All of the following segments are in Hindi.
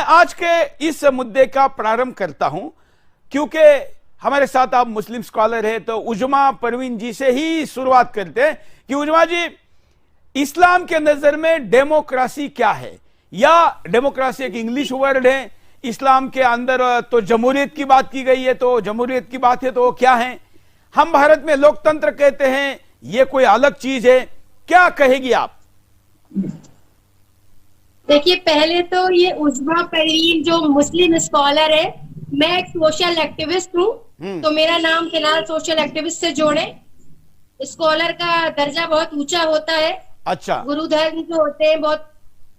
आज के इस मुद्दे का प्रारंभ करता हूं क्योंकि हमारे साथ आप मुस्लिम स्कॉलर हैं, तो उजमा परवीन जी से ही शुरुआत करते हैं कि उजमा जी, इस्लाम के नजर में डेमोक्रेसी क्या है, या डेमोक्रेसी एक इंग्लिश वर्ड है, इस्लाम के अंदर तो जमहूरियत की बात की गई है, तो जमहूरियत की बात है तो वो क्या है? हम भारत में लोकतंत्र कहते हैं, ये कोई अलग चीज है, क्या कहेगी आप? देखिए, पहले तो ये उजमा परवीन जो मुस्लिम स्कॉलर है, मैं एक सोशल एक्टिविस्ट हूँ, तो मेरा नाम फिलहाल सोशल एक्टिविस्ट से जोड़े। स्कॉलर का दर्जा बहुत ऊंचा होता है। अच्छा, गुरु धर्म जो होते हैं बहुत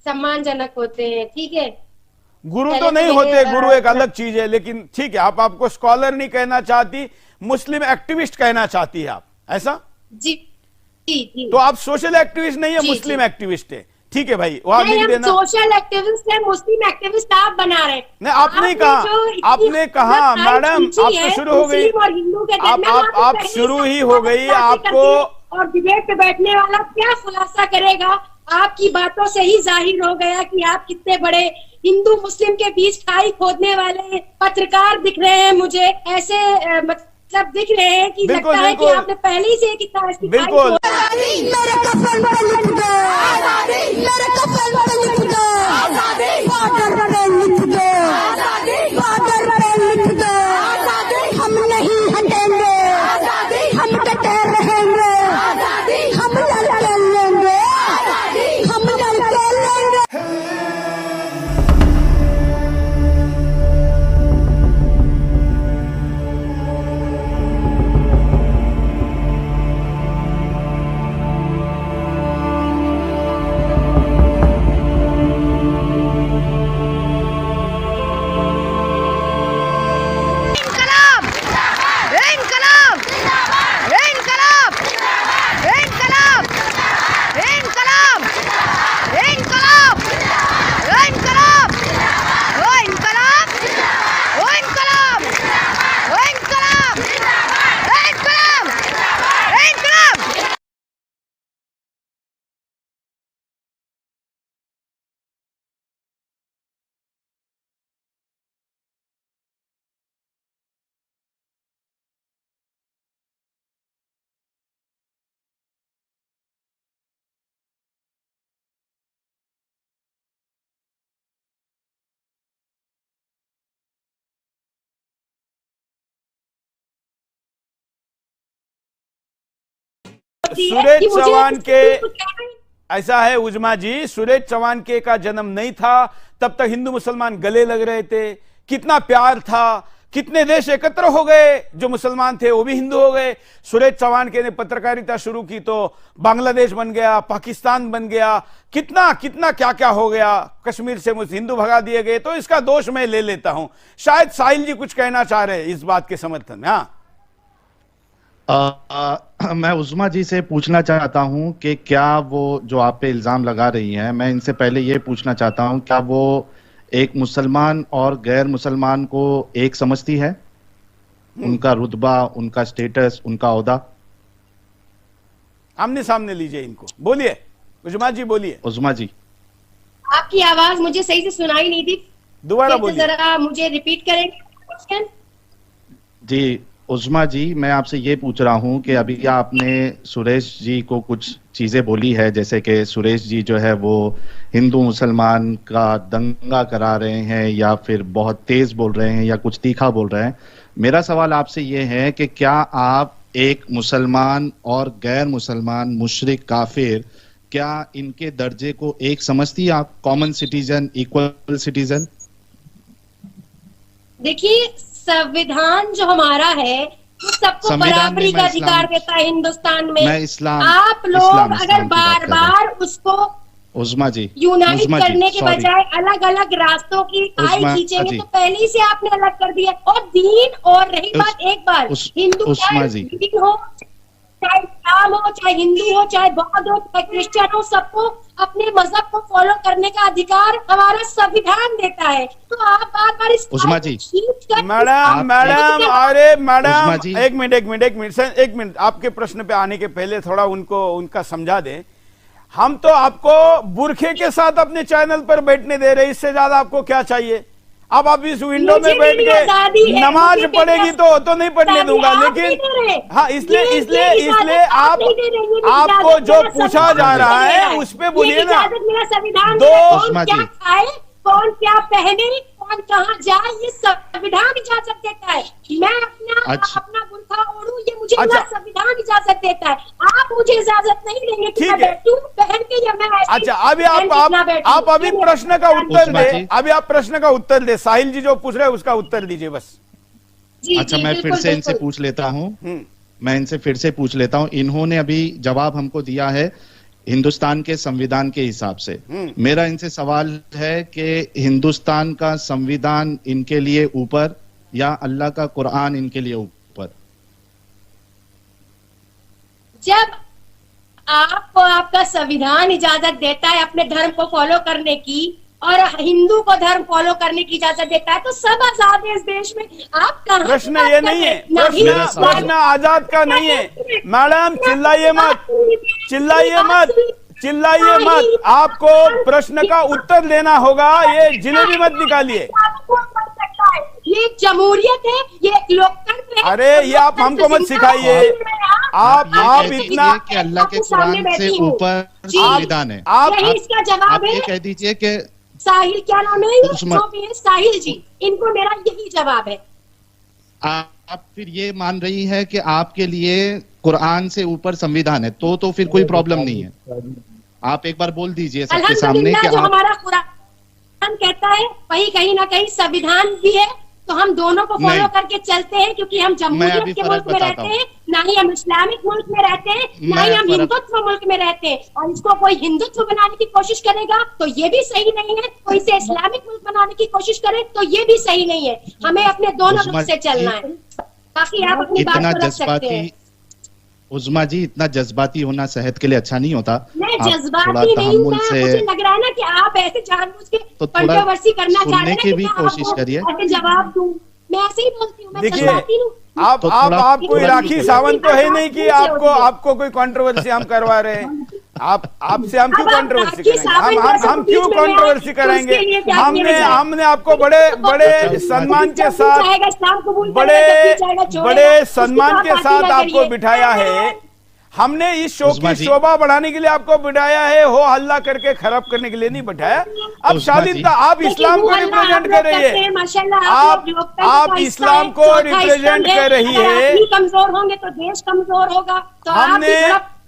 सम्मानजनक होते हैं, ठीक है। गुरु तो नहीं होते, गुरु एक अलग चीज है, लेकिन ठीक है, आप आपको स्कॉलर नहीं कहना चाहती, मुस्लिम एक्टिविस्ट कहना चाहती है आप, ऐसा? जी जी जी। तो आप सोशल एक्टिविस्ट नहीं है, मुस्लिम एक्टिविस्ट है, ठीक है भाई, वहां लिख देना। सोशल एक्टिविस्ट है, मुस्लिम एक्टिविस्ट आप बना रहे हैं। नहीं, आपने कहा मैडम, आप तो शुरू हो गई, आप शुरू ही हो गई। आपको और डिबेट पे बैठने वाला क्या खुलासा करेगा? आपकी बातों से ही जाहिर हो गया कि आप कितने बड़े हिंदू मुस्लिम के बीच खाई खोदने वाले पत्रकार दिख रहे हैं। मुझे ऐसे मतलब दिख रहे हैं कि लगता है कि आपने पहले ही से कितना बिल्कुल सुरेश चौहान के ऐसा है उजमा जी, सुरेश चौहान के का जन्म नहीं था तब तक हिंदू मुसलमान गले लग रहे थे, कितना प्यार था, कितने देश एकत्र हो गए, जो मुसलमान थे वो भी हिंदू हो गए। सुरेश चौहान के ने पत्रकारिता शुरू की तो बांग्लादेश बन गया, पाकिस्तान बन गया, कितना कितना क्या क्या हो गया, कश्मीर से हिंदू भगा दिए गए। तो इसका दोष मैं ले लेता हूं। शायद साहिल जी कुछ कहना चाह रहे हैं इस बात के समर्थन में। हाँ, मैं उस्मा जी से पूछना चाहता हूं कि क्या वो जो आप पे इल्जाम लगा रही हैं, मैं इनसे पहले ये पूछना चाहता हूं, क्या वो एक मुसलमान और गैर मुसलमान को एक समझती है? उनका रुतबा, उनका स्टेटस, उनका ओहदा? आमने सामने लीजिए इनको, बोलिए उस्मा जी, बोलिए। उस्मा जी, आपकी आवाज मुझे सही से सुनाई नहीं थी, दोबारा बोलिए, जरा मुझे रिपीट करेंगे क्वेश्चन? जी उस्मा जी, मैं आपसे ये पूछ रहा हूं कि अभी आपने सुरेश जी को कुछ चीजें बोली है, जैसे कि सुरेश जी जो है वो हिंदू मुसलमान का दंगा करा रहे हैं, या फिर बहुत तेज बोल रहे हैं, या कुछ तीखा बोल रहे हैं। मेरा सवाल आपसे ये है कि क्या आप एक मुसलमान और गैर मुसलमान मुशरिक काफिर, क्या इनके दर्जे को एक समझती आप? Common citizen, equal citizen? देखिए, संविधान जो हमारा है वो सबको बराबरी का अधिकार देता है हिंदुस्तान में। मैं इस्लाम, आप लोग अगर बार बार उसको उस्मा जी यूनाइट करने के बजाय अलग अलग रास्तों की आई खींचेंगे, तो पहले ही से आपने अलग कर दिया। और दीन, और रही बात एक बार, हिंदू चाहे दीन हो, चाहे इस्लाम हो, चाहे हिंदू हो, चाहे बौद्ध हो, चाहे क्रिश्चियन हो, सबको अपने मजहब को फॉलो करने का अधिकार हमारा संविधान देता है। तो आप बार बार इस उस्मा जी, मैडम अरे मैडम एक मिनट, आपके प्रश्न पे आने के पहले थोड़ा उनको उनका समझा दें। हम तो आपको बुरखे के साथ अपने चैनल पर बैठने दे रहे हैं, इससे ज्यादा आपको क्या चाहिए? अब आप इस विंडो में बैठ के नमाज पढ़ेगी तो नहीं पढ़ने दूंगा, लेकिन हाँ इसलिए आपको जो पूछा जा रहा है उस पे बोलिए ना। कौन क्या पहने, कौन कहाँ जाए, ये संविधान इजाजत देता है। मैं अपना बुर्का ओढ़ूं, ये मुझे मेरा संविधान इजाजत देता है। आप मुझे इजाजत नहीं देंगे कि मैं बैठूं पहन के, या मैं अच्छा अभी आप अभी प्रश्न का उत्तर दे, अभी आप प्रश्न का उत्तर दे। साहिल जी जो पूछ रहे हैं उसका उत्तर दीजिए बस। अच्छा मैं फिर से इनसे पूछ लेता हूँ, इन्होंने अभी जवाब हमको दिया है हिंदुस्तान के संविधान के हिसाब से। मेरा इनसे सवाल है कि हिंदुस्तान का संविधान इनके लिए ऊपर या अल्लाह का कुरान इनके लिए ऊपर? जब आपको आपका संविधान इजाजत देता है अपने धर्म को फॉलो करने की, और हिंदू को धर्म फॉलो करने की इजाजत देता है, तो सब आजाद है इस देश में। आप कहां? प्रश्न ये नहीं है, प्रश्न आजाद का नहीं है। मैडम चिल्लाइए मत, आपको प्रश्न का उत्तर देना होगा। ये जिलेबी मत निकालिए। ये जमहूरियत है, ये लोकतंत्र है। अरे ये आप हमको मत सिखाइए। आप इतना कि अल्लाह के कुरान से ऊपर संविधान है। आप इसका जवाब ये कह दीजिए कि साहिल, क्या नाम है जो भी है, साहिल जी, इनको मेरा यही जवाब है। आप फिर ये मान रही है कि आपके लिए कुरान से ऊपर संविधान है, तो फिर कोई प्रॉब्लम नहीं है। आप एक बार बोल दीजिए सबके सामने कि जो हमारा कुरान कहता है वही कहीं ना कहीं संविधान भी है, तो हम दोनों को फॉलो करके चलते हैं, क्योंकि हम जमहूरियत के मुल्क में रहते हैं, ना ही हम इस्लामिक मुल्क में रहते हैं, ना ही हम हिंदुत्व मुल्क में रहते हैं। और इसको कोई हिंदुत्व बनाने की कोशिश करेगा तो ये भी सही नहीं है, कोई इसे इस्लामिक मुल्क बनाने की कोशिश करे तो ये भी सही नहीं है। हमें अपने दोनों रुख से चलना है। बाकी आप अपनी बात को रख सकते हैं। उज़्मा जी, इतना जज्बाती होना सेहत के लिए अच्छा नहीं होता। मैं जज्बाती नहीं हूं, मुझे लग रहा है ना कि आप ऐसे जानबूझ के कंट्रोवर्सी करना चाह रहे हैं की भी कोशिश करिए। ऐसे जवाब दूं, मैं ऐसे ही बोलती हूं, मैं जज्बाती हूं। आप कोई राखी सावंत तो है नहीं कि आपको कोई कंट्रोवर्सी हम करवा रहे हैं। आपसे हम क्यों कंट्रोवर्सी करेंगे? हम क्यों कंट्रोवर्सी करेंगे? हमने आपको बड़े सम्मान के साथ बड़े सम्मान के साथ आपको बिठाया है। हमने इस शो की शोभा बढ़ाने के लिए आपको बिठाया है, हो हल्ला करके खराब करने के लिए नहीं बिठाया। अब शालीनता, आप इस्लाम को रिप्रेजेंट कर रही है, आप इस्लाम को रिप्रेजेंट कर रही है। कमजोर होंगे तो देश कमजोर होगा। तो हमने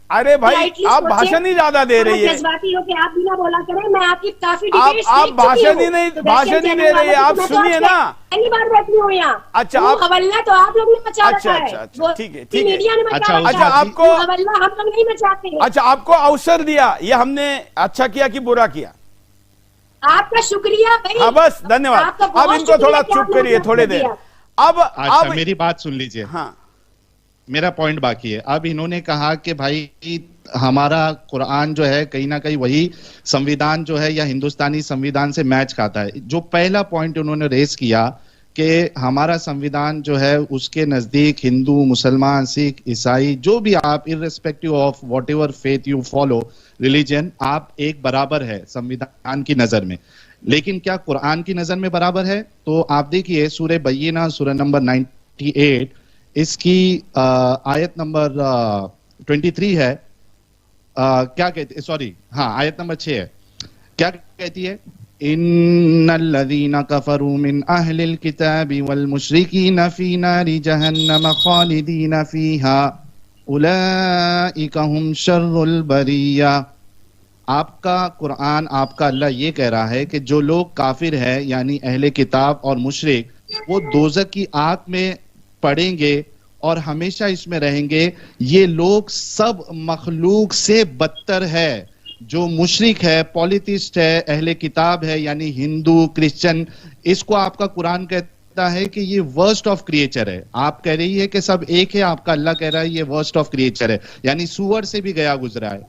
अरे भाई आप भाषण ही ज्यादा दे रही है। जज्बाती हो के आप भी ना बोला करें। मैं आपकी काफी आप भाषण ही नहीं दे रही है। आप सुनिए ना, पहली बार बैठी हूँ यहाँ। अच्छा आप हवल्ला तो आप लोग ने मचा रखा है। अच्छा ठीक है मीडिया ने मचा रखा है। अच्छा आपको हवल्ला हम लोग नहीं मचाते। अच्छा आपको अवसर दिया, ये हमने अच्छा किया कि बुरा किया? आपका शुक्रिया भाई। हाँ बस धन्यवाद। अब इनको थोड़ा चुप करिए थोड़े देर। अब मेरी बात सुन लीजिए। हाँ मेरा पॉइंट बाकी है। अब इन्होंने कहा कि भाई हमारा कुरान जो है कहीं ना कहीं वही संविधान जो है या हिंदुस्तानी संविधान से मैच खाता है। जो पहला पॉइंट उन्होंने रेस किया कि हमारा संविधान जो है उसके नजदीक हिंदू, मुसलमान, सिख, ईसाई, जो भी आप irrespective of what ever faith you follow religion, आप एक बराबर है संविधान की नजर में। लेकिन क्या कुरान की नजर में बराबर है? तो आप देखिए सूरह बय्यिना, सूरह नंबर 98, इसकी आयत नंबर 23 है। क्या कहती, सॉरी हाँ आयत नंबर 6 है। क्या कहती है? इन्नल्लज़ीना कफ़रू मिन अहलिल किताबि वल मुश्रिकीना फी नारि जहन्नम खालिदीना फीहा उलाइका हुम शर्रुल बरिया। आपका कुरान, आपका अल्लाह ये कह रहा है कि जो लोग काफिर है यानी अहले किताब और मुशरिक, वो दोज़ख की आग में पड़ेंगे और हमेशा इसमें रहेंगे। ये लोग सब मखलूक से बदतर है। जो मुशरिक है, पॉलिटिस्ट है, अहले किताब है यानी हिंदू, क्रिश्चियन, इसको आपका कुरान कहता है कि ये वर्स्ट ऑफ क्रिएचर है। आप कह रही है कि सब एक है, आपका अल्लाह कह रहा है ये वर्स्ट ऑफ क्रिएचर है, यानी सुअर से भी गया गुजरा है।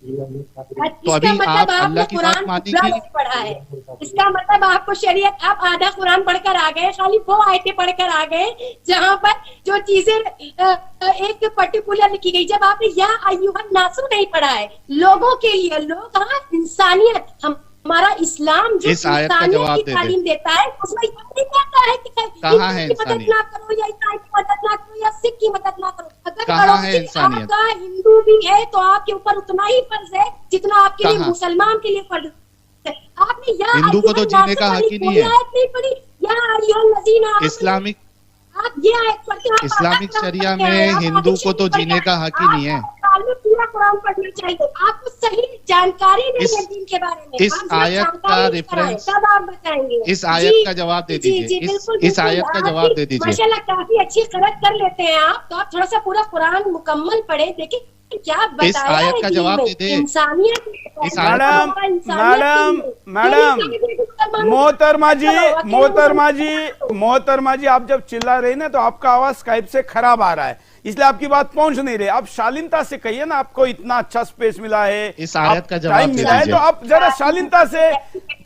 तो अभी मतलब आप आपने अल्लाह की बात कुरान मानेंगे? नहीं पढ़ा है, इसका मतलब आपको शरीयत, आप आधा कुरान पढ़कर आ गए, खाली वो आयतें पढ़कर आ गए जहाँ पर जो चीजें एक पर्टिकुलर लिखी गई। जब आपने या अय्युहन नासु नहीं पढ़ा है लोगों के लिए, लोग, हाँ, इंसानियत, हमारा इस्लाम जो इस आयत का इंसानियत जवाब की दे तालीम देता है उसमें ये नहीं कहता है कि कहाँ है हिंदू की मदद इंसानियत? ना करो या ईसाई की मदद ना करो या सिख की मदद ना करो। अगर कहाँ है पड़ोसी इंसानियत? आपका हिंदू भी है तो आपके ऊपर उतना ही फर्ज है जितना आपके लिए कहाँ? मुसलमान के लिए फर्ज है। आपने या हिंदू को तो जीने का हक ही नहीं है। आयत नहीं पढ़ी, या अय्युहल लज़ीना आमनू, इस्लामिक आप ये आयत पढ़ते हैं, आप इस्लामिक आधा कुरान शरिया पढ़ के आए, में आप हिंदू आधी को तो शरीफ जीने पढ़ का के हक ही नहीं है। आए। साल में पूरा कुरान पढ़ना चाहिए, आपको सही जानकारी नहीं इस- है दीन के बारे में। इस हम सिर्फ आयत जानकारी का लेकर आए, रेफरेंस, तब आप बताएंगे। इस आयत जी, का जवाब दे जी, दीजिए। जी, इस बिल्कुल, इस बिल्कुल। आयत का आप जवाब भी दे दीजिए। माशाल्लाह काफी अच्छी करेक्ट कर लेते हैं आप, तो आप थोड़ा सा पूरा कुरान मुकम्मल पढ़े, देखिए क्या इस बताया आयत है का दीन जवाब में। दे दे। इंसानियत, इस आयत का मैडम मोहतरमा जी, मोहतरमा जी, आप जब चिल्ला रहे ना तो आपका आवाज स्काइप से खराब आ रहा है, इसलिए आपकी बात पहुंच नहीं रही। आप शालीनता से कहिए ना, आपको इतना अच्छा स्पेस मिला है, इस आयत का जवाब टाइम दे मिला है, दीजिए। तो आप जरा शालीनता से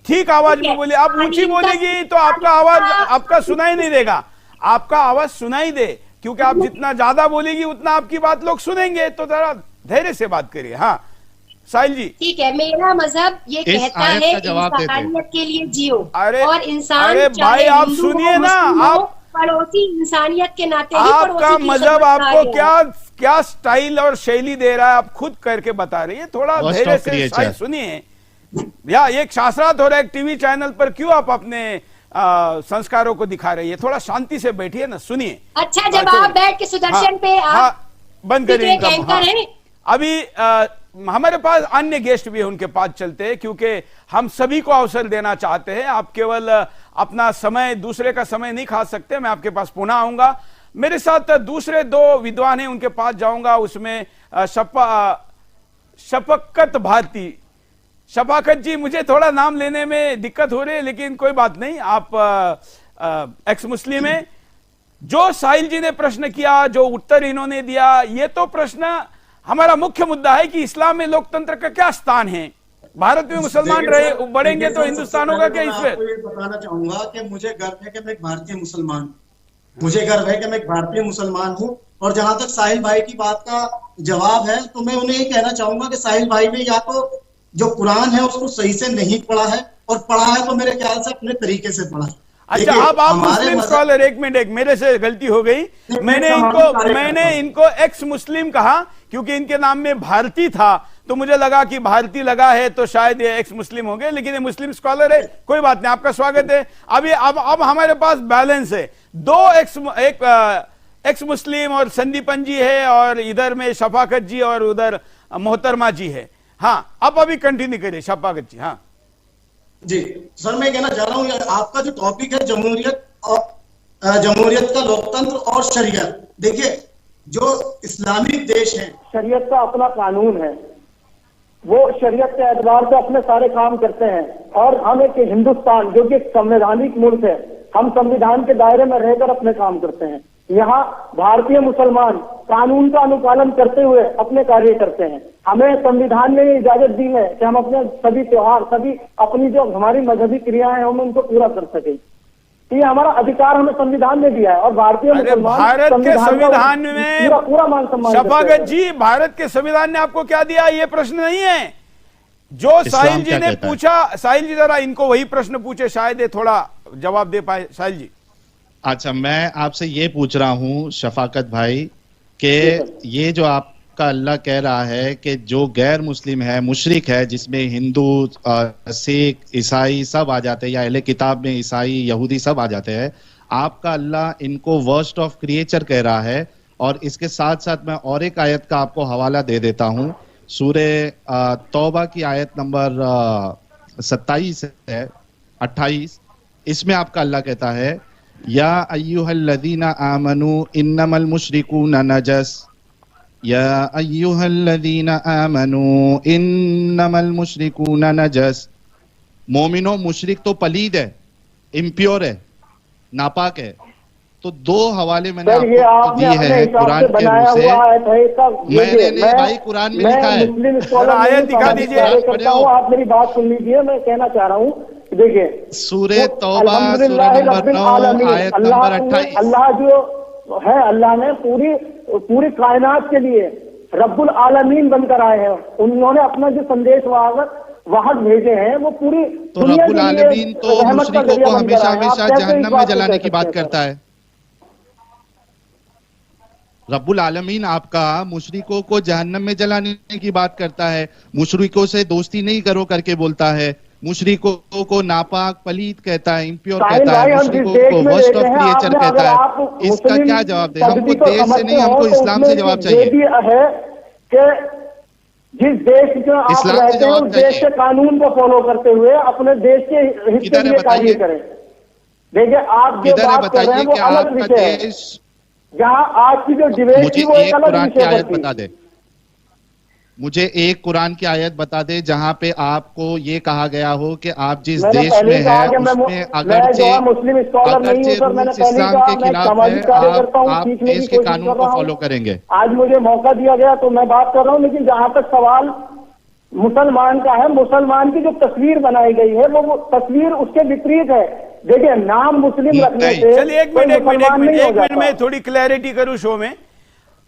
ठीक आवाज में बोलिए। आप ऊंची बोलेगी तो आपका आवाज आपका सुनाई नहीं देगा, आपका आवाज सुनाई दे, क्योंकि आप जितना ज्यादा बोलेगी उतना आपकी बात लोग सुनेंगे। तो जरा धैर्य से बात करिए। हाँ साहिल जी। ठीक है, मेरा मजहब ये इस कहता आयत है का जवाब दे दे। इंसानियत के लिए जियो। अरे- और इंसान अरे चाहे भाई, आप हिंदू सुनिए हो, ना, मुस्लिम हो, आप- पड़ोसी इंसानियत के नाते ही आपका पड़ोसी की मजहब खिदमत आपको कार्य है। क्या क्या स्टाइल और शैली दे रहा है, आप खुद करके बता रही है। थोड़ा Worst धैर्य of से creature। शायद सुनिए। या एक शास्त्रार्थ हो रहा है एक टीवी चैनल पर, क्यों आप अपने संस्कारों को दिखा रही है? थोड़ा शांति से बैठिए ना, सुनिए। अच्छा, जब आप बैठ के सुदर्शन पे आप बंद भी तो करिए एक इनका। एंकर हैं। अभी हमारे पास अन्य गेस्ट भी हैं, उनके पास चलते हैं, क्योंकि हम सभी को अवसर देना चाहते हैं। आप केवल अपना समय, दूसरे का समय नहीं खा सकते। मैं आपके पास पुनः आऊंगा, मेरे साथ दूसरे दो विद्वान हैं, उनके पास जाऊंगा। उसमें शफकत भारती, शफाकत जी, मुझे थोड़ा नाम लेने में दिक्कत हो रही है, लेकिन कोई बात नहीं। आप एक्स मुस्लिम हैं। जो साहिल जी ने प्रश्न किया, जो उत्तर इन्होंने दिया, ये तो प्रश्न हमारा मुख्य मुद्दा है कि इस्लाम में लोकतंत्र का क्या स्थान है। भारत में मुसलमान रहे बढ़ेंगे तो हिंदुस्तान होगा क्या? इसमें आपको ये बताना चाहूंगा कि मुझे गर्व है कि मैं एक भारतीय मुसलमान हूँ, मुझे गर्व है कि मैं एक भारतीय मुसलमान हूँ। और जहां तक साहिल भाई की बात का जवाब है, तो मैं उन्हें ये कहना चाहूंगा कि साहिल भाई ने या तो जो कुरान है उसको सही से नहीं पढ़ा है, और पढ़ा है तो मेरे ख्याल से अपने तरीके से पढ़ा है। अच्छा, अब आप मुस्लिम स्कॉलर, एक मिनट, मेरे से गलती हो गई। मैंने इनको एक्स मुस्लिम कहा क्योंकि इनके नाम में भारती था, तो मुझे लगा कि भारती लगा है तो शायद ये एक्स मुस्लिम हो गए, लेकिन ये मुस्लिम स्कॉलर है। कोई बात नहीं, आपका स्वागत है। अब हमारे पास बैलेंस है, दो एक्स मुस्लिम और संदीपन जी है, और इधर में शफाकत जी और उधर मोहतरमा जी है। हाँ, अब अभी कंटिन्यू करिए शफाकत जी। हाँ जी सर, मैं कहना चाह रहा हूँ आपका जो टॉपिक है जमहूरियत और जमहूरियत का लोकतंत्र और शरीयत। देखिए, जो इस्लामिक देश है, शरीयत का अपना कानून है, वो शरीयत के एतबार से अपने सारे काम करते हैं। और हम एक हिंदुस्तान जो कि एक संवैधानिक मुल्क है, हम संविधान के दायरे में रहकर अपने काम करते हैं। यहाँ भारतीय मुसलमान कानून का अनुपालन करते हुए अपने कार्य करते हैं। हमें संविधान ने इजाजत दी है कि हम अपने सभी त्योहार, सभी अपनी जो हमारी मजहबी क्रियाएं हैं, हम उनको पूरा कर सके। ये हमारा अधिकार हमें संविधान ने दिया है। और भारतीय मुसलमान भारत के संविधान में पूरा मान सम्मान, शफाकत जी, भारत के संविधान ने आपको क्या दिया? ये प्रश्न नहीं है जो साहिल जी ने पूछा। साहिल जी जरा इनको वही प्रश्न पूछे, शायद ये थोड़ा जवाब दे पाए। साहिल जी। अच्छा, मैं आपसे ये पूछ रहा हूँ शफाकत भाई कि ये जो आपका अल्लाह कह रहा है कि जो गैर मुस्लिम है, मुशरिक है, जिसमें हिंदू, सिख, ईसाई सब आ जाते हैं, या अहले किताब में ईसाई, यहूदी सब आ जाते हैं, आपका अल्लाह इनको वर्स्ट ऑफ क्रिएचर कह रहा है। और इसके साथ साथ मैं और एक आयत का आपको हवाला दे देता हूँ। सूरे तौबा की आयत नंबर 27 है, 28, इसमें आपका अल्लाह कहता है, या अय्युहल्लज़ीना आमनू इन्नमल मुशरिकून नजस, या अय्युहल्लज़ीना आमनू इन्नमल मुशरिकून नजस। मोमिनो, मुशरिक तो पलीद है, इम्प्योर है, नापाक है। या अय्युहल्लज़ीना आमनू इन्नमल मुशरिकून नजस, या अय्युहल्लज़ीना आमनू इन्नमल मुशरिकून नजस। मोमिनो, मुशरिक तो पलीद है, इम्प्योर है, नापाक है। तो 2 हवाले मैंने सर, ये आपको आपने दिए हैं कुरान के बनाया मुंह से। हुआ है इसका। मैंने भाई कुरान में लिखा है। मुस्लिम स्कॉलर आयत दिखा दीजिए। आप मेरी बात सुन लीजिए, मैं कहना चाह रहा हूँ, देखिए सूरह तौबा सूरह नंबर 9 आयत नंबर 28। अल्लाह जो है, अल्लाह ने पूरी कायनात के लिए रब्बुल आलमीन बनकर आए हैं। उन्होंने अपना जो संदेश वहां भेजे हैं वो पूरी तो रब्बुल आलमीन तो मुशरिकों को हमेशा हमेशा जहन्नम में जलाने की बात करता है। रब्बुल आलमीन आपका मुशरिकों को जहन्नम में जलाने की बात करता है। मुशरिकों से दोस्ती नहीं करो करके बोलता है। मुशरिकों को नापाक पलीत कहता है, इम्प्योर कहता है। मुशरिकों को वर्स्ट ऑफ क्रिएचर कहता है। इसका क्या जवाब दे? हमको देश से नहीं, हमको इस्लाम से जवाब चाहिए। जिस देश में आप रहते हैं उस देश के कानून को फॉलो करते हुए अपने देश के हित के लिए कार्य करें। देखिए, आप जो बात कर रहे हैं वो अलग विषय है। जहां आज की जो डिबेट थी वो एक अलग विषय बता दे। मुझे एक कुरान की आयत बता दे जहां पे आपको ये कहा गया हो कि आप जिस देश में है उसमें अगरचे इस्लाम के खिलाफ है, आप देश के कानून को फॉलो करेंगे। आज मुझे मौका दिया गया तो मैं बात कर रहा हूँ, लेकिन जहां तक सवाल मुसलमान का है, मुसलमान की जो तस्वीर बनाई गई है वो तस्वीर उसके विपरीत है। देखिए, नाम मुस्लिम रखने से चलिए एक मिनट में थोड़ी क्लैरिटी करूं शो में।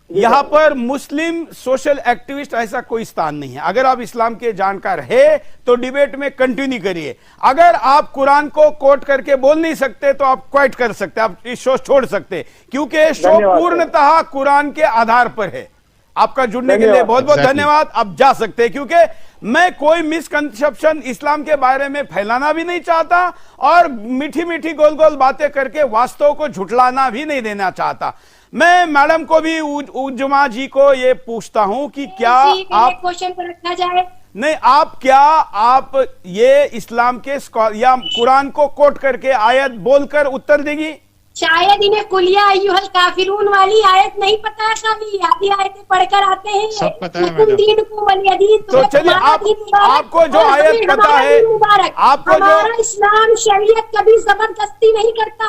यहां पर मुस्लिम सोशल एक्टिविस्ट ऐसा कोई स्थान नहीं है। अगर आप इस्लाम के जानकार है तो डिबेट में कंटिन्यू करिए। अगर आप कुरान को कोट करके बोल नहीं सकते तो आप क्वाइट कर सकते, आप इस शो छोड़ सकते, क्योंकि शो पूर्णतः कुरान के आधार पर है। आपका जुड़ने के लिए बहुत बहुत धन्यवाद। आप जा सकते हैं, क्योंकि मैं कोई मिसकंसेप्शन इस्लाम के बारे में फैलाना भी नहीं चाहता और मीठी मीठी गोल गोल बातें करके वास्तव को झुठलाना भी नहीं देना चाहता। मैं मैडम को भी उज्मा जी को ये पूछता हूं कि क्या आप क्वेश्चन पर रखा जाए? नहीं, आप ये इस्लाम के या कुरान को कोट करके आयत बोलकर उत्तर देगी? शायद इन्हें कुलिया अय्युहल काफिरून वाली आयत नहीं पता है, सभी आधी आयतें पढ़कर आते हैं। सब पता है दीन को वलियदीन। तो चलिए आपको जो आयत पता है, आपको जो इस्लाम शरीयत कभी जबरदस्ती नहीं करता।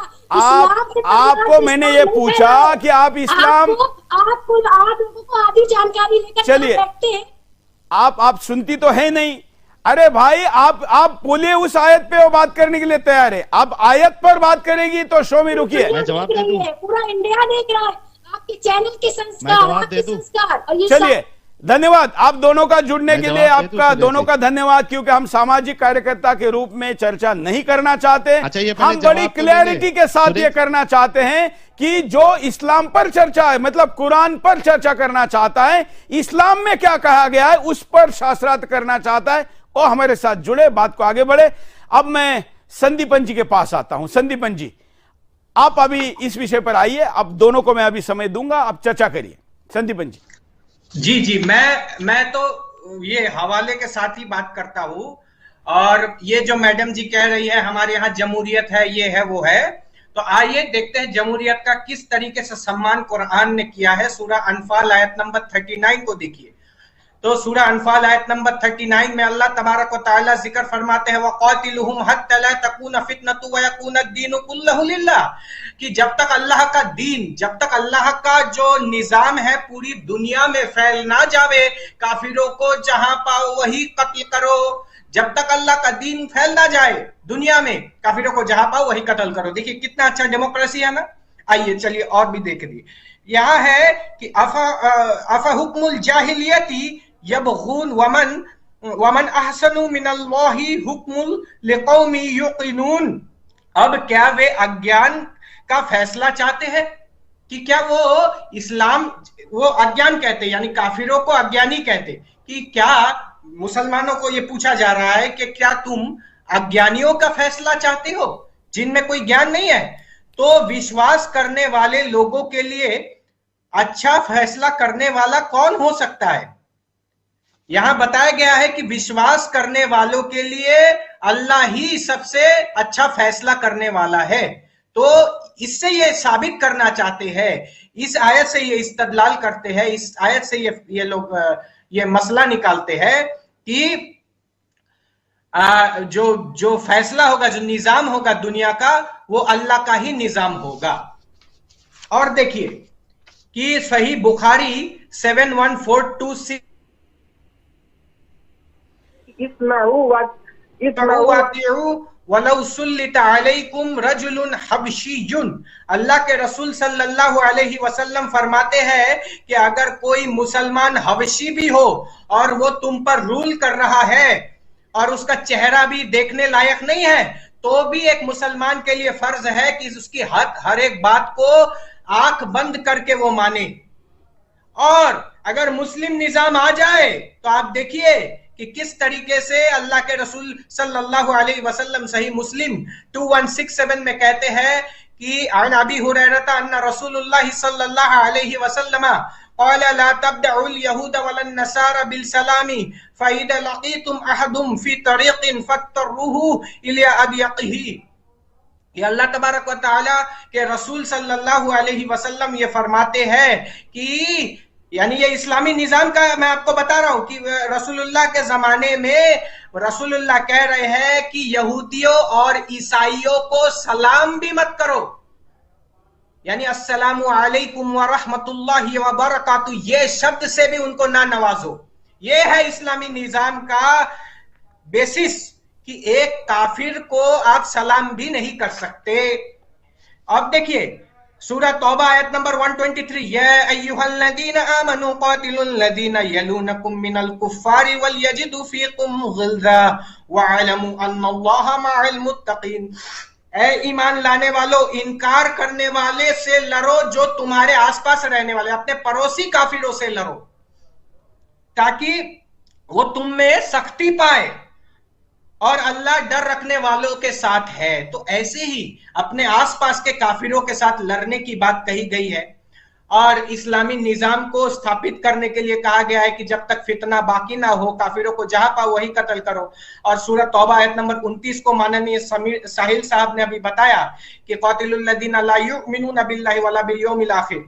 आपको मैंने ये पूछा कि आप इस्लाम आप लोगों को आधी जानकारी लेकर चलिए आप सुनती तो है नहीं। अरे भाई, आप बोलिए उस आयत पे वो बात करने के लिए तैयार है। आप आयत पर बात करेगी तो शो में रुकिए। मैं जवाब दे दूं? पूरा इंडिया देख रहा है आपके चैनल के संस्कार। चलिए, धन्यवाद आप दोनों का जुड़ने के लिए। आपका दोनों का धन्यवाद, क्योंकि हम सामाजिक कार्यकर्ता के रूप में चर्चा नहीं करना चाहते। हम बड़ी क्लैरिटी के साथ ये करना चाहते हैं कि जो इस्लाम पर चर्चा है, मतलब कुरान पर चर्चा करना चाहता है, इस्लाम में क्या कहा गया है उस पर शास्त्रार्थ करना चाहता है, और हमारे साथ जुड़े, बात को आगे बढ़े। अब मैं संदीपन जी के पास आता हूं। संदीपन जी, आप अभी इस विषय पर आइए। अब दोनों को मैं अभी समय दूंगा, आप चर्चा करिए। संदीपन जी। जी, मैं तो ये हवाले के साथ ही बात करता हूं। और ये जो मैडम जी कह रही है हमारे यहाँ जमहूरियत है, ये है वो है, तो आइए देखते हैं जमहूरियत का किस तरीके से सम्मान कुरान ने किया है। सूरह अनफाल आयत नंबर 39 को देखिए। तो सूरह अनफाल आयत नंबर 39 में अल्लाह तबारक व तआला जिक्र फरमाते हैं, वक़ातिलुहुम हत्ता ला तकून फितनतु व यकून अद-दीनु कुल्लुहु लिल्लाह, कि जब तक अल्लाह का दीन, जब तक अल्लाह का जो निजाम है पूरी दुनिया में फैल ना जावे, काफिरों को जहां पाओ वही कत्ल करो। जब तक अल्लाह का दीन फैल ना जाए दुनिया में, काफिरों को जहां पाओ वही कत्ल करो। देखिए कितना अच्छा डेमोक्रेसी है ना। आइए चलिए और भी देख ली। यहाँ है कि अफा हुक्मुल जाहिलियती यबगून वमन अहसनु मिनल्लाहि हुक्मुल लिकौमी युक़िनून। अब क्या वे अज्ञान का फैसला चाहते हैं? कि क्या वो इस्लाम, वो अज्ञान कहते, यानी काफिरों को अज्ञानी कहते, कि क्या मुसलमानों को ये पूछा जा रहा है कि क्या तुम अज्ञानियों का फैसला चाहते हो जिनमें कोई ज्ञान नहीं है? तो विश्वास करने वाले लोगों के लिए अच्छा फैसला करने वाला कौन हो सकता है? यहां बताया गया है कि विश्वास करने वालों के लिए अल्लाह ही सबसे अच्छा फैसला करने वाला है। तो इससे ये साबित करना चाहते हैं, इस आयत से ये इस्तदलाल करते हैं, इस आयत से ये लोग ये मसला निकालते हैं कि जो फैसला होगा, जो निजाम होगा दुनिया का, वो अल्लाह का ही निजाम होगा। और देखिए कि सही बुखारी 71426 अल्लाह के रसूल सल्लल्लाहु अलैहि वसल्लम फरमाते हैं कि अगर कोई मुसलमान हबशी भी हो और वो तुम पर रूल कर रहा है और उसका चेहरा भी देखने लायक नहीं है, तो भी एक मुसलमान के लिए फर्ज है कि उसकी हर एक बात को आंख बंद करके वो माने। और अगर मुस्लिम निजाम आ जाए तो आप देखिए कि किस तरीके से अल्लाह के रसूल सल्लल्लाहु अलैहि वसल्लम सही मुस्लिम 2167 में कहते हैं कि अन अबी हुरैरा अन्ना रसूलुल्लाह सल्लल्लाहु अलैहि वसल्लम क़ाल ला तब्दउल यहूद वलन नसारा बिल सलामी फइदा लकीतुम अहदुम फी तरीक़िन फतरुहु इला अदयक़िही। ये अल्लाह तबारक व तआला के रसूल सल्लल्लाहु अलैहि वसल्लम ये फरमाते हैं कि यानी ये इस्लामी निजाम का मैं आपको बता रहा हूं कि रसूलुल्लाह के जमाने में रसूलुल्लाह कह रहे हैं कि यहूदियों और ईसाइयों को सलाम भी मत करो, यानी अस्सलामु अलैकुम व रहमतुल्लाहि व बरकातुहू ये शब्द से भी उनको ना नवाजो। ये है इस्लामी निजाम का बेसिस कि एक काफिर को आप सलाम भी नहीं कर सकते। अब देखिए सूरह तौबा आयत नंबर 123, या अय्युहल्लज़ीना आमनू क़ातिलुल लज़ीना यलूनकुम मिनल कुफ़्फ़ारि वल यजिदू फ़ीकुम ग़िल्ज़ा वअलमू अन्नल्लाहा मअल मुत्तक़ीन। ऐ ईमान लाने वालों, इनकार करने वाले से लड़ो जो तुम्हारे आसपास रहने वाले, अपने पड़ोसी काफिरों से लड़ो ताकि वो तुम में सख्ती पाए, और अल्लाह डर रखने वालों के साथ है। तो ऐसे ही अपने आसपास के काफिरों के साथ लड़ने की बात कही गई है। और इस्लामी निजाम को स्थापित करने के लिए कहा गया है कि जब तक फितना बाकी ना हो, काफिरों को जहां पाओ वही कत्ल करो। और सूरह तौबा आयत नंबर 29 को माननीय साहिल साहब ने अभी बताया कि क़ातिलुल लज़ीना ला युमिनूना बिल्लाहि वला बिल यौमिल आखिर,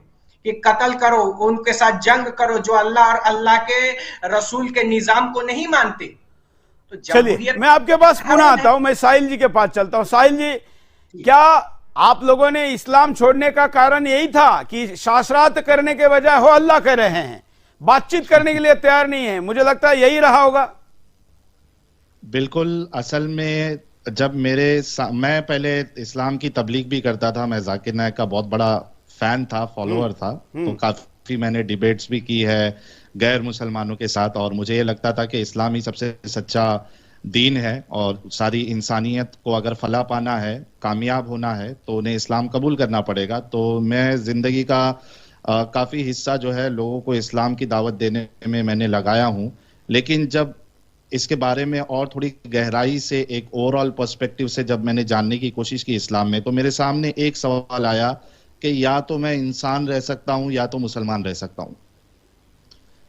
कि कत्ल करो, उनके साथ जंग करो जो अल्लाह और अल्लाह के रसूल के निजाम को नहीं मानते। तो चलिए मैं आपके पास पुनः आता हूं, मैं साहिल जी के पास चलता हूं। साहिल जी, क्या आप लोगों ने इस्लाम छोड़ने का कारण यही था कि शास्त्रार्थ करने के बजाय हो अल्लाह कह रहे हैं, बातचीत करने के लिए तैयार नहीं है? मुझे लगता है यही रहा होगा। बिल्कुल, असल में जब मैं पहले इस्लाम की तबलीग भी करता था, मैं जाकिर नायक का बहुत बड़ा फैन था, फॉलोअर था, तो काफी मैंने डिबेट्स भी की है गैर मुसलमानों के साथ, और मुझे ये लगता था कि इस्लाम ही सबसे सच्चा दीन है और सारी इंसानियत को अगर फला पाना है, कामयाब होना है, तो उन्हें इस्लाम कबूल करना पड़ेगा। तो मैं जिंदगी का काफी हिस्सा जो है लोगों को इस्लाम की दावत देने में मैंने लगाया हूं। लेकिन जब इसके बारे में और थोड़ी गहराई से एक ओवरऑल पर्सपेक्टिव से जब मैंने जानने की कोशिश की इस्लाम में, तो मेरे सामने एक सवाल आया कि या तो मैं इंसान रह सकता हूं या तो मुसलमान रह सकता हूं।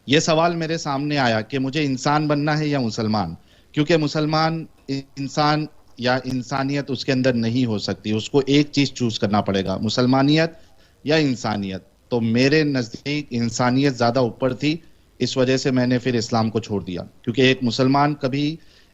यह सवाल मेरे सामने आया कि मुझे इंसान बनना है या मुसलमान, क्योंकि मुसलमान इंसान या इंसानियत उसके अंदर नहीं हो सकती, उसको एक चीज चूज करना पड़ेगा, मुसलमानियत या इंसानियत। तो मेरे नजदीक इंसानियत ज्यादा ऊपर थी, इस वजह से मैंने फिर इस्लाम को छोड़ दिया, क्योंकि एक मुसलमान कभी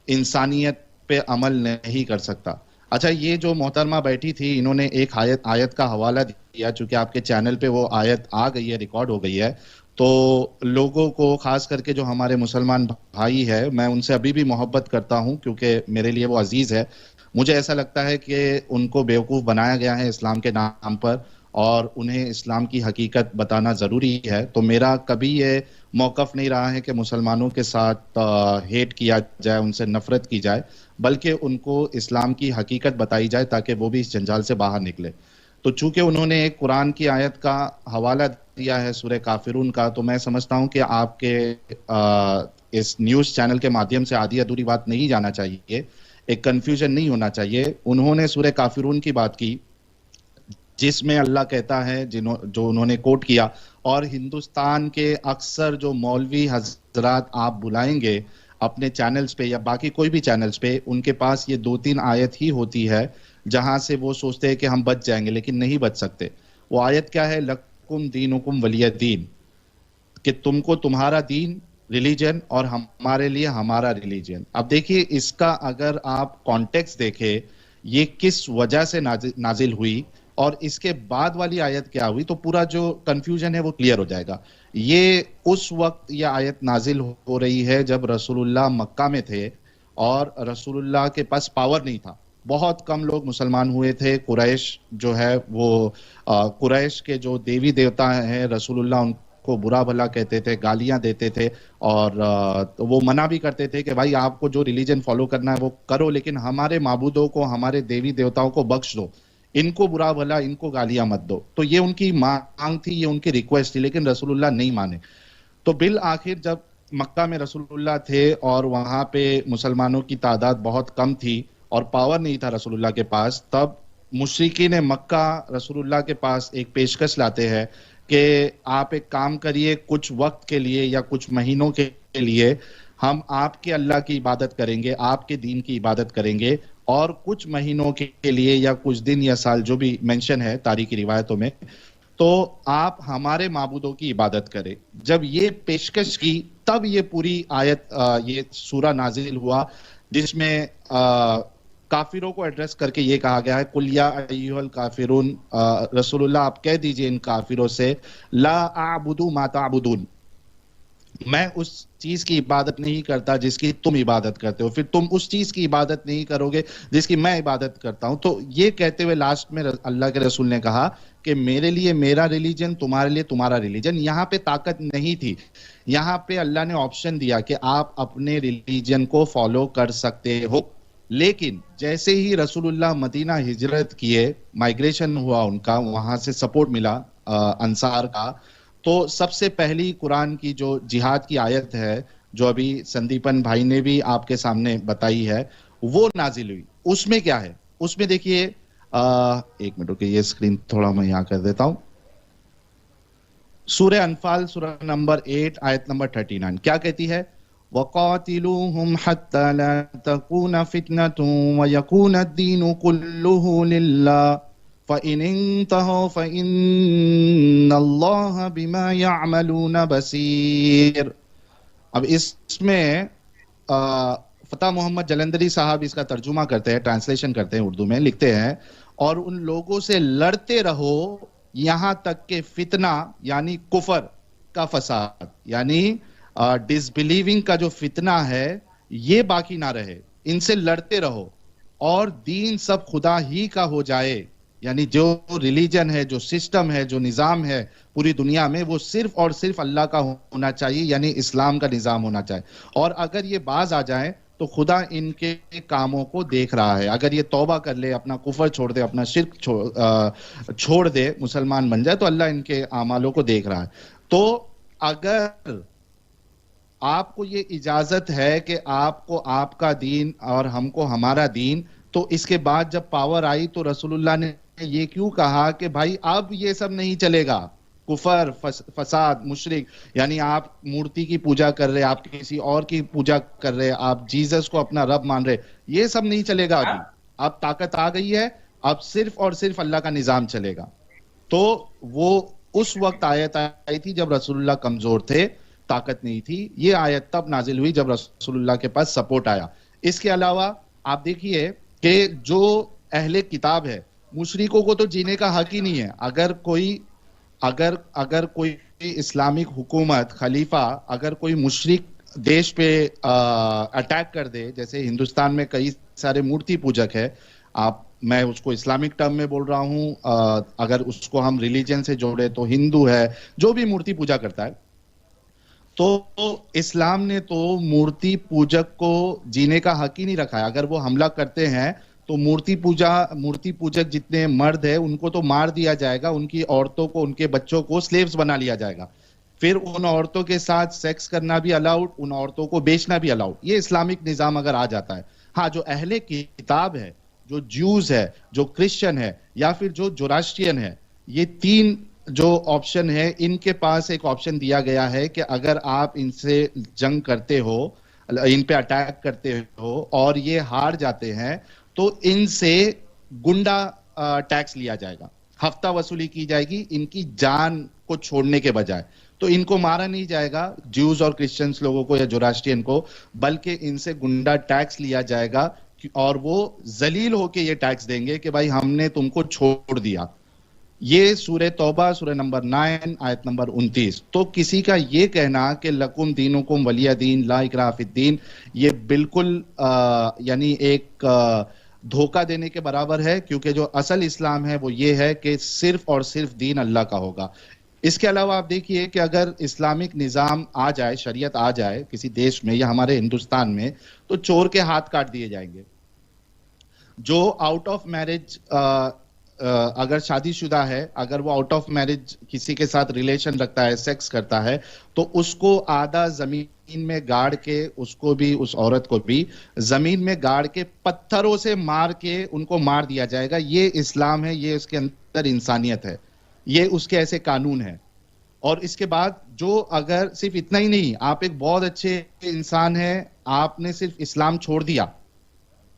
इंसानियत पे अमल नहीं कर सकता। अच्छा, ये जो मोहतरमा बैठी थी, इन्होंने एक आयत का हवाला दिया, चूंकि आपके चैनल पे वो आयत आ गई है, रिकॉर्ड हो गई है, तो लोगों को, खास करके जो हमारे मुसलमान भाई है, मैं उनसे अभी भी मोहब्बत करता हूं क्योंकि मेरे लिए वो अजीज है। मुझे ऐसा लगता है कि उनको बेवकूफ़ बनाया गया है इस्लाम के नाम पर, और उन्हें इस्लाम की हकीकत बताना ज़रूरी है। तो मेरा कभी ये मौक़िफ़ नहीं रहा है कि मुसलमानों के साथ हेट किया जाए, उनसे नफ़रत की जाए, बल्कि उनको इस्लाम की हकीकत बताई जाए ताकि वो भी इस जंजाल से बाहर निकले। तो चूंकि उन्होंने एक कुरान की आयत का हवाला दिया है सूरह काफिरून का, तो मैं समझता हूं कि आपके इस न्यूज़ चैनल के माध्यम से आधी अधूरी बात नहीं जाना चाहिए, एक कंफ्यूजन नहीं होना चाहिए। उन्होंने सूरह काफिरून की बात की जिसमें अल्लाह कहता है, जो उन्होंने कोट किया, और हिंदुस्तान के अक्सर जो मौलवी हजरात आप बुलाएंगे अपने चैनल्स पे या बाकी कोई भी चैनल्स पे, उनके पास ये 2-3 आयत ही होती है जहां से वो सोचते हैं कि हम बच जाएंगे, लेकिन नहीं बच सकते। वो आयत क्या है? लकुम दीनुकुम वलिय दीन, कि तुमको तुम्हारा दीन, रिलीजन, और हमारे लिए हमारा रिलीजन। अब देखिए, इसका अगर आप कॉन्टेक्स्ट देखें, ये किस वजह से नाजिल हुई, और इसके बाद वाली आयत क्या हुई, तो पूरा जो कंफ्यूजन है वो क्लियर हो जाएगा। ये उस वक्त यह आयत नाजिल हो रही है जब रसूलुल्लाह मक्का में थे और रसूलुल्लाह के पास पावर नहीं था, बहुत कम लोग मुसलमान हुए थे। कुरैश जो है वो कुरैश के जो देवी देवता हैं रसूलुल्लाह उनको बुरा भला कहते थे, गालियां देते थे और तो वो मना भी करते थे कि भाई आपको जो रिलीजन फॉलो करना है वो करो, लेकिन हमारे माबूदों को, हमारे देवी देवताओं को बख्श दो, इनको बुरा भला, इनको गालियां मत दो। तो ये उनकी मांग थी, ये उनकी रिक्वेस्ट थी, लेकिन रसूलुल्लाह नहीं माने। तो बिल आखिर जब मक्का में रसूलुल्लाह थे और वहां पे मुसलमानों की तादाद बहुत कम थी और पावर नहीं था रसूलुल्लाह के पास, तब मुशरिकीन मक्का रसूलुल्लाह के पास एक पेशकश लाते हैं कि आप एक काम करिए, कुछ वक्त के लिए या कुछ महीनों के लिए हम आपके अल्लाह की इबादत करेंगे, आपके दीन की इबादत करेंगे, और कुछ महीनों के लिए या कुछ दिन या साल जो भी मेंशन है तारीखी रिवायतों में, तो आप हमारे माबूदों की इबादत करें। जब ये पेशकश की तब ये पूरी आयत, ये सूरा नाजिल हुआ जिसमें काफिरों को एड्रेस करके ये कहा गया है, कुल या अय्युहल काफिरून, रसूलुल्लाह आप कह दीजिए इन काफिरों से, ला अअबुदु मा तअबुदून, मैं उस चीज की इबादत नहीं करता जिसकी तुम इबादत करते हो, फिर तुम उस चीज की इबादत नहीं करोगे जिसकी मैं इबादत करता हूं। तो ये कहते हुए लास्ट में अल्लाह के रसूल ने कहा कि मेरे लिए मेरा रिलीजन, तुम्हारे लिए तुम्हारा रिलीजन। यहाँ पे ताकत नहीं थी, यहाँ पे अल्लाह ने ऑप्शन दिया कि आप अपने रिलीजन को फॉलो कर सकते हो। लेकिन जैसे ही रसूलुल्लाह मदीना हिजरत किए, माइग्रेशन हुआ उनका, वहां से सपोर्ट मिला अंसार का, तो सबसे पहली कुरान की जो जिहाद की आयत है, जो अभी संदीपन भाई ने भी आपके सामने बताई है, वो नाजिल हुई। उसमें क्या है, उसमें देखिए, एक मिनट रुकिए, ये स्क्रीन थोड़ा मैं यहां कर देता हूं। सूरह अनफाल, सूरह नंबर 8 आयत नंबर 39 क्या कहती है, वक़ातिलूहुम हत्ता ला तकून फितनतुन व यकून अद-दीनु कुल्लुहु लिल्लाह फ़इन इंतहू फ़इन्नल्लाह बिमा यअमलून बसीर। अब इसमें फता मोहम्मद जलंधरी साहब इसका तर्जुमा करते हैं, ट्रांसलेशन करते हैं, उर्दू में लिखते हैं, और उन लोगों से लड़ते रहो यहां तक के फितना यानी कुफर का फसाद, यानी डिसबिलीविंग का जो फितना है ये बाकी ना रहे, इनसे लड़ते रहो और दीन सब खुदा ही का हो जाए, यानी जो रिलीजन है, जो सिस्टम है, जो निजाम है पूरी दुनिया में, वो सिर्फ और सिर्फ अल्लाह का होना चाहिए, यानी इस्लाम का निजाम होना चाहिए। और अगर ये बाज आ जाए तो खुदा इनके कामों को देख रहा है। अगर ये तौबा कर ले, अपना कुफर छोड़ दे, अपना शिर्क छोड़ दे, मुसलमान बन जाए, तो अल्लाह इनके आमालों को देख रहा है। तो अगर आपको ये इजाजत है कि आपको आपका दीन और हमको हमारा दीन, तो इसके बाद जब पावर आई तो रसूलुल्लाह ने ये क्यों कहा कि भाई अब ये सब नहीं चलेगा, कुफर, फसाद, मुशरिक, यानी आप मूर्ति की पूजा कर रहे, आप किसी और की पूजा कर रहे, आप जीसस को अपना रब मान रहे, ये सब नहीं चलेगा। अभी अब ताकत आ गई है, अब सिर्फ और सिर्फ अल्लाह का निजाम चलेगा। तो वो उस वक्त आयत आई थी जब रसूलुल्लाह कमजोर थे, ताकत नहीं थी। ये आयत तब नाजिल हुई जब रसूलुल्लाह के पास सपोर्ट आया। इसके अलावा आप देखिए कि जो अहले किताब है, मुशरिकों को तो जीने का हक ही नहीं है। अगर कोई इस्लामिक हुकूमत, खलीफा, अगर कोई मुशरिक देश पे अटैक कर दे, जैसे हिंदुस्तान में कई सारे मूर्ति पूजक है, मैं उसको इस्लामिक टर्म में बोल रहा हूं, अगर उसको हम रिलीजन से जोड़े तो हिंदू है, जो भी मूर्ति पूजा करता है, तो इस्लाम ने तो मूर्ति पूजक को जीने का हक ही नहीं रखा है। अगर वो हमला करते हैं तो मूर्ति पूजक जितने मर्द है उनको तो मार दिया जाएगा, उनकी औरतों को, उनके बच्चों को स्लेव्स बना लिया जाएगा, फिर उन औरतों के साथ सेक्स करना भी अलाउड, उन औरतों को बेचना भी अलाउड। ये इस्लामिक निजाम अगर आ जाता है। हाँ, जो अहले किताब है, जो ज्यूज है, जो क्रिश्चियन है, या फिर जो जोरास्ट्रियन है, ये तीन जो ऑप्शन है, इनके पास एक ऑप्शन दिया गया है कि अगर आप इनसे जंग करते हो, इन पे अटैक करते हो और ये हार जाते हैं, तो इनसे गुंडा टैक्स लिया जाएगा, हफ्ता वसूली की जाएगी इनकी जान को छोड़ने के बजाय। तो इनको मारा नहीं जाएगा, ज्यूज और क्रिश्चियंस लोगों को या जोरास्ट्रियन को, बल्कि इनसे गुंडा टैक्स लिया जाएगा और वो जलील होके ये टैक्स देंगे कि भाई हमने तुमको छोड़ दिया, ये सूरह तौबा सूरह नंबर 9 आयत नंबर 29। तो किसी का ये कहना कि लकुम दीनुकुम वलिया दीन ला इकराह फिद्दीन, ये बिल्कुल यानी एक धोखा देने के बराबर है, क्योंकि जो असल इस्लाम है वो ये है कि सिर्फ और सिर्फ दीन अल्लाह का होगा। इसके अलावा आप देखिए कि अगर इस्लामिक निज़ाम आ जाए, शरीयत आ जाए किसी देश में या हमारे हिंदुस्तान में, तो चोर के हाथ काट दिए जाएंगे। जो आउट ऑफ मैरिज अगर शादीशुदा है, अगर वो आउट ऑफ मैरिज किसी के साथ रिलेशन रखता है, सेक्स करता है, तो उसको आधा जमीन में गाड़ के, उसको भी, उस औरत को भी जमीन में गाड़ के पत्थरों से मार के उनको मार दिया जाएगा। ये इस्लाम है, ये उसके अंदर इंसानियत है, ये उसके ऐसे कानून है। और इसके बाद जो, अगर सिर्फ इतना ही नहीं, आप एक बहुत अच्छे इंसान हैं, आपने सिर्फ इस्लाम छोड़ दिया,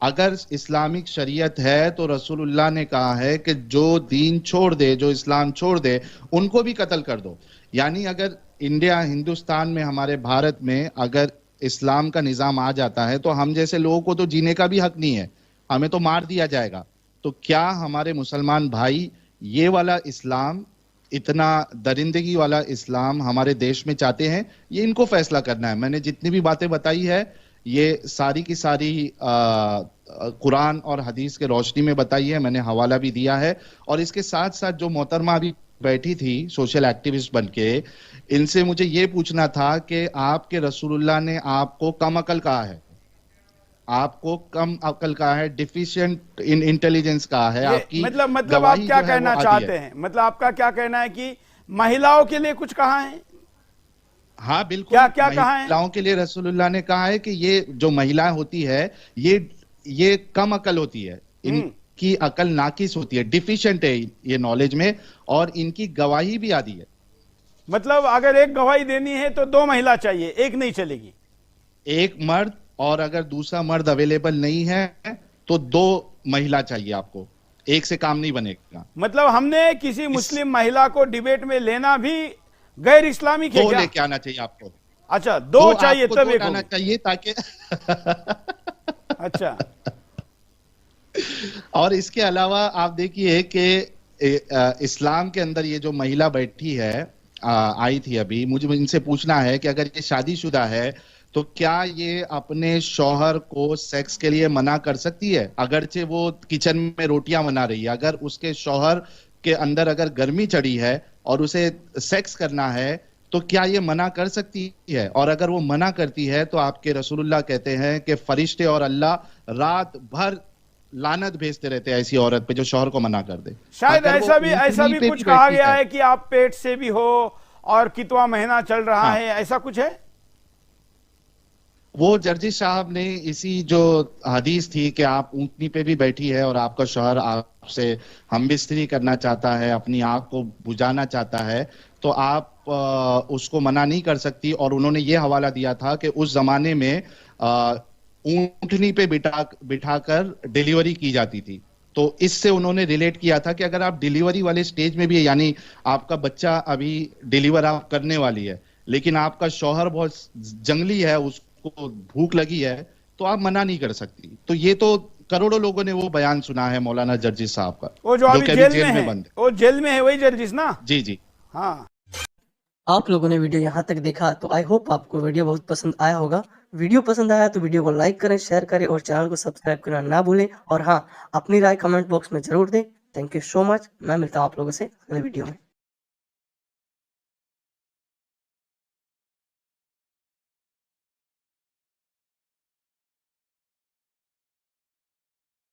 अगर इस्लामिक शरीयत है तो रसूलुल्लाह ने कहा है कि जो दीन छोड़ दे, जो इस्लाम छोड़ दे, उनको भी कत्ल कर दो। यानी अगर इंडिया, हिंदुस्तान में, हमारे भारत में अगर इस्लाम का निजाम आ जाता है तो हम जैसे लोगों को तो जीने का भी हक नहीं है, हमें तो मार दिया जाएगा। तो क्या हमारे मुसलमान भाई ये वाला इस्लाम, इतना दरिंदगी वाला इस्लाम हमारे देश में चाहते हैं? ये इनको फैसला करना है। मैंने जितनी भी बातें बताई है ये सारी की सारी कुरान और हदीस के रोशनी में बताई है, मैंने हवाला भी दिया है। और इसके साथ साथ जो मोहतरमा अभी बैठी थी सोशल एक्टिविस्ट बनके, इनसे मुझे ये पूछना था कि आपके रसूलुल्लाह ने आपको कम अकल कहा है, आपको कम अकल कहा है, डिफिशिएंट इन इंटेलिजेंस कहा है, आपकी मतलब आप क्या कहना चाहते हैं? मतलब आपका क्या कहना है कि महिलाओं के लिए कुछ कहा है? हाँ बिल्कुल। क्या क्या कहा है? महिलाओं के लिए रसूलुल्लाह ने कहा है कि ये जो महिलाएं होती है ये कम अकल होती है, इनकी अकल नाकिस होती है, डिफिशिएंट है ये नॉलेज में, और इनकी गवाही भी आती है। मतलब अगर एक गवाही देनी है तो 2 महिला चाहिए, एक नहीं चलेगी? एक मर्द, और अगर दूसरा मर्द अवेलेबल नहीं है तो 2 महिला चाहिए आपको, एक से काम नहीं बनेगा। मतलब हमने किसी मुस्लिम महिला को डिबेट में लेना भी गैर इस्लामिक है क्या? लेके आना चाहिए आपको। अच्छा, 2 चाहिए तब एक आना चाहिए ताकि अच्छा। और इसके अलावा आप देखिए कि इस्लाम के अंदर ये जो महिला बैठी है, आई थी अभी, मुझे इनसे पूछना है कि अगर ये शादीशुदा है तो क्या ये अपने शौहर को सेक्स के लिए मना कर सकती है? अगरचे वो किचन में रोटियां बना रही है, अगर उसके शौहर के अंदर अगर गर्मी चढ़ी है और उसे सेक्स करना है तो क्या ये मना कर सकती है? और अगर वो मना करती है तो आपके रसूलुल्लाह कहते हैं कि फरिश्ते और अल्लाह रात भर लानत भेजते रहते हैं ऐसी औरत पे जो शौहर को मना कर दे। शायद ऐसा भी कुछ कहा गया है कि आप पेट से भी हो और कितवा महीना चल रहा है, ऐसा कुछ है? वो जर्जी साहब ने इसी जो हदीस थी कि आप ऊंटनी पे भी बैठी है और आपका शौहर आपसे हमबिस्तरी करना चाहता है, अपनी आग को बुझाना चाहता है, तो आप उसको मना नहीं कर सकती। और उन्होंने ये हवाला दिया था कि उस जमाने में ऊंटनी पे बिठाकर डिलीवरी की जाती थी। तो इससे उन्होंने रिलेट किया था कि अगर आप डिलीवरी वाले स्टेज में भी है, यानी आपका बच्चा अभी डिलीवर आप करने वाली है, लेकिन आपका शौहर बहुत जंगली है, उसको भूख लगी है, तो आप मना नहीं कर सकती। तो ये तो करोड़ों लोगों ने वो बयान सुना है मौलाना जर्जिस साहब का, वो जो अभी जेल में बंद है। वो जेल में है वही जर्जिस ना? जी जी हाँ। आप लोगों ने वीडियो यहाँ तक देखा तो आई होप आपको वीडियो बहुत पसंद आया होगा। वीडियो पसंद आया तो वीडियो को लाइक करें, शेयर करें और चैनल को सब्सक्राइब करना ना भूलें। और हाँ, अपनी राय कमेंट बॉक्स में जरूर दें। Thank you so much. मैं मिलता हूँ आप लोगों से अगले वीडियो में।